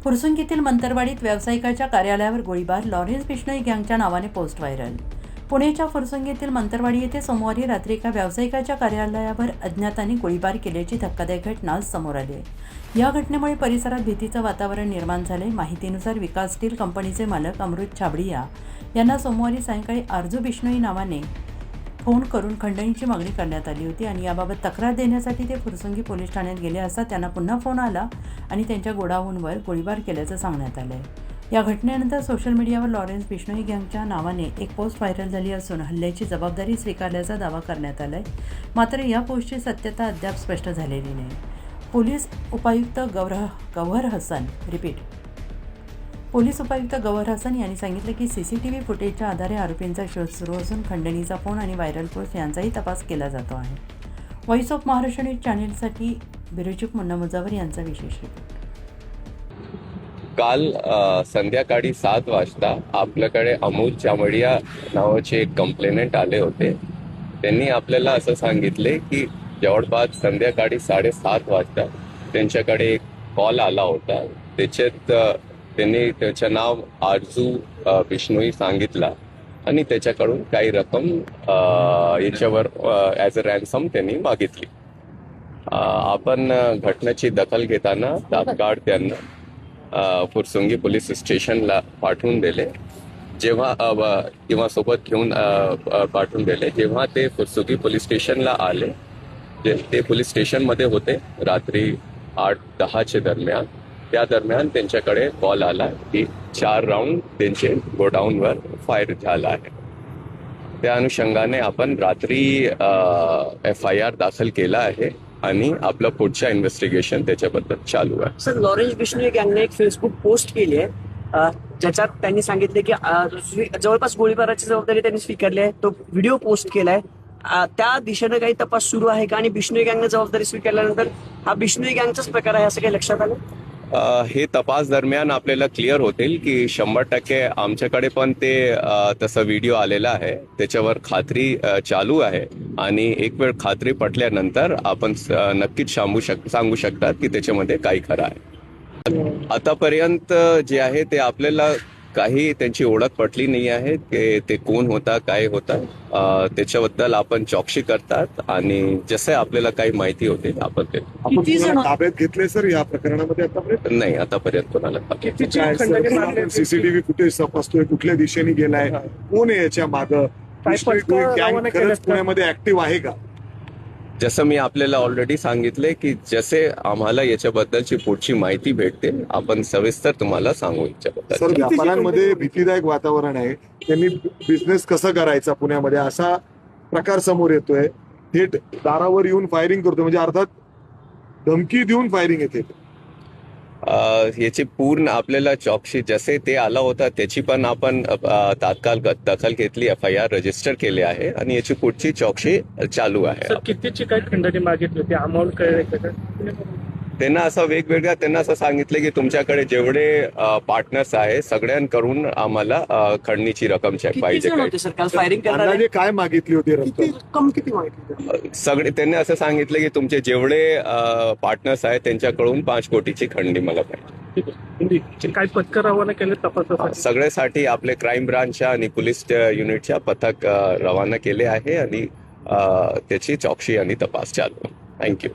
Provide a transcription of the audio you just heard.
फुरसुंगीतील मंतरवाडीत व्यावसायिकाच्या कार्यालयावर गोळीबार, लॉरेन्स बिश्नोई गँगच्या नावाने पोस्ट व्हायरल. पुण्याच्या फुरसुंगीतील मंतरवाडी येथे सोमवारी रात्री एका व्यावसायिकाच्या कार्यालयावर अज्ञातांनी गोळीबार केल्याची धक्कादायक घटना आज समोर आली आहे. या घटनेमुळे परिसरात भीतीचं वातावरण निर्माण झाले. माहितीनुसार विकास स्टील कंपनीचे मालक अमृत छाबडिया यांना सोमवारी सायंकाळी आरजू बिश्नोई नावाने फोन करून खंडणीची मागणी करण्यात आली होती आणि याबाबत तक्रार देण्यासाठी ते फुरसुंगी पोलीस ठाण्यात गेले असता त्यांना पुन्हा फोन आला आणि त्यांच्या गोडाऊनवर गोळीबार केल्याचं सांगण्यात आलं आहे. या घटनेनंतर सोशल मीडियावर लॉरेन्स बिश्नोई गँगच्या नावाने एक पोस्ट व्हायरल झाली असून हल्ल्याची जबाबदारी स्वीकारल्याचा दावा करण्यात आला आहे. मात्र या पोस्टची सत्यता अद्याप स्पष्ट झालेली नाही. पोलीस उपायुक्त गौहर हसन यांनी सांगितलं की CCTV फुटेजच्या आधारे आरोपींचा शोध सुरू असून खंडणीचा फोन आणि व्हायरल पोस्ट यांचाही तपास केला जातो आहे. व्हॉइस ऑफ महाराष्ट्र न्यूज चॅनेलसाठी ब्युरो चीफ मुन्ना मुजावर यांचा विशेष रिपोर्ट. काल संध्याकाळी 7 वाजता आपल्याकडे अमोल छाबडिया नावाचे एक कंप्लेनंट आले होते. त्यांनी आपल्याला असं सांगितले की जवळपास संध्याकाळी 7:30 वाजता त्यांच्याकडे एक कॉल आला होता. त्याच्यात त्यांनी त्याचं नाव आरजू बिश्नोई सांगितला आणि त्याच्याकडून काही रक्कम याच्यावर ॲज अ रॅन्सम त्यांनी मागितली. आपण घटनेची दखल घेताना तात्काळ त्यांना फुरसुंगी पोलीस स्टेशनला पाठवून दिले. जेव्हा सोबत घेऊन पाठवून दिले. जेव्हा ते फुरसुंगी पोलीस स्टेशनला आले, ते पोलीस स्टेशनमध्ये होते रात्री 8-10 दरम्यान. त्या दरम्यान त्यांच्याकडे कॉल आला की 4 राऊंड त्यांचे गोडाऊनवर फायर झाला आहे. त्या अनुषंगाने आपण रात्री FIR दाखल केला आहे आणि आपलं पुढच्या इन्व्हेस्टिगेशन त्याच्याबद्दल चालू आहे. सर, लॉरेन्स बिश्नोई गँगने एक फेसबुक पोस्ट केली आहे ज्याच्यात त्यांनी सांगितले की जवळपास गोळीबाराची जबाबदारी त्यांनी स्वीकारली आहे. तो व्हिडिओ पोस्ट केलाय. त्या दिशेनं काही तपास सुरू आहे का आणि बिश्नोई गँगने जबाबदारी स्वीकारल्यानंतर हा बिश्नोई गँगचाच प्रकार आहे असं काही लक्षात आलं? हे तपास दरम्यान आपल्याला क्लिअर होतील की 100% आमच्याकडे पण ते तसा व्हिडिओ आलेला आहे. त्याच्यावर खात्री चालू आहे आणि एक वेळ खात्री पटल्यानंतर आपण नक्कीच सांगू शकतात की त्याच्यामध्ये काही खरं आहे. आतापर्यंत जे आहे ते आपल्याला काही त्यांची ओळख पटली नाही आहे की ते कोण होता, काय होता. त्याच्याबद्दल आपण चौकशी करतात आणि जसे आपल्याला काही माहिती होते आपण ते ताब्यात घेतले. सर, या प्रकरणामध्ये आतापर्यंत नाही, आतापर्यंत कोणाला. CCTV फुटेज तपासतोय, कुठल्या दिशेने गेलाय, कोण आहे याच्या मागं, गँग खरंच पुण्यामध्ये ऍक्टिव्ह आहे का? जसं मी आपल्याला ऑलरेडी सांगितले की जसे आम्हाला याच्याबद्दलची पुढची माहिती भेटते आपण सविस्तर तुम्हाला सांगू याच्याबद्दल. सर, व्यापाऱ्यांमध्ये भीतीदायक वातावरण आहे. त्यांनी बिझनेस कसं करायचा पुण्यामध्ये असा प्रकार समोर येतोय. थेट दारावर येऊन फायरिंग करतोय, म्हणजे अर्थात धमकी देऊन फायरिंग येते. याची पूर्ण आपल्याला चौकशी जसे ते आला होता त्याची पण आपण तात्काळ दखल घेतली. FIR रजिस्टर केले आहे आणि याची पुढची चौकशी चालू आहे. कितीची काय खंडणी मागितली होती अमाऊंट कळलं? त्यांना असं सांगितलं की तुमच्याकडे जेवढे पार्टनर्स आहे सगळ्यांकडून आम्हाला खंडणीची रक्कम चेक पाहिजे. अंदाजे काय मागितली होती रक्कम? किती मागितली? सगळे त्यांनी असं सांगितलं की तुमचे जेवढे पार्टनर्स आहेत त्यांच्याकडून 5 कोटीची खंडणी मला पाहिजे. काय पथकर रवाना केले तपासासाठी? सगळ्यासाठी आपले क्राईम ब्रांचच्या आणि पोलीस युनिटच्या पथक रवाना केले आहे आणि त्याची चौकशी आणि तपास चालू आहे. थँक्यू.